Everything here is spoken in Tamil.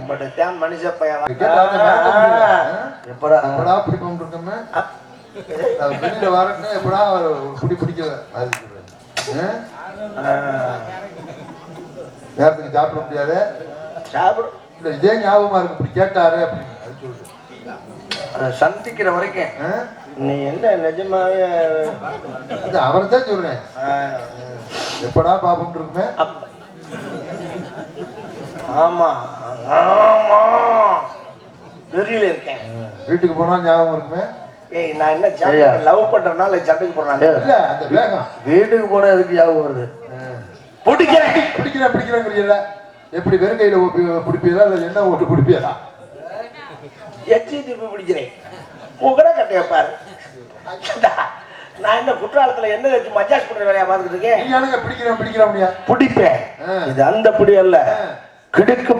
பட் தேன் மனுஷ பையன் எப்படா எப்படா பிடிப்போம் இருக்கோமே வெளியில வரட்டு எப்படா பிடிக்கல நேரத்துக்கு சாப்பிட முடியாது சாப்பிட இல்ல இதே ஞாபகமா இருக்கு இப்படி கேட்டாரு அப்படின்னு அது சொல்லிட்டு சந்திக்கிற வரைக்கும் நீ என்ன நிஜமாவே அவரை தான் சொல்றேன் எப்படா பாப்போம் இருக்குமே ஆமா ஆமா வெளியில இருக்கேன் வீட்டுக்கு போனா ஞாபகம் இருக்குமே ஏய் நான் என்ன லவ் பண்றதுனால சண்டைக்கு போறேன் இல்ல அந்த வேகம் வீட்டுக்கு போனா எதுக்கு ஞாபகம் வருது பிடிக்கிறேன் எப்படி வெறும் கையில பிடிப்பீரா இல்ல என்ன ஓட்டு பிடிப்பீரா எச்சி திருப்பி பிடிக்கிறேன் உங்கட கட்டைய பாரு நான் என்ன குற்றாலத்துல என்ன வச்சு மஜாஸ் பண்ற வேலையா பார்த்துட்டு இருக்கேன் பிடிக்கிறேன் முடியா பிடிப்பேன் இது அந்த பிடி அல்ல கிடுக்கு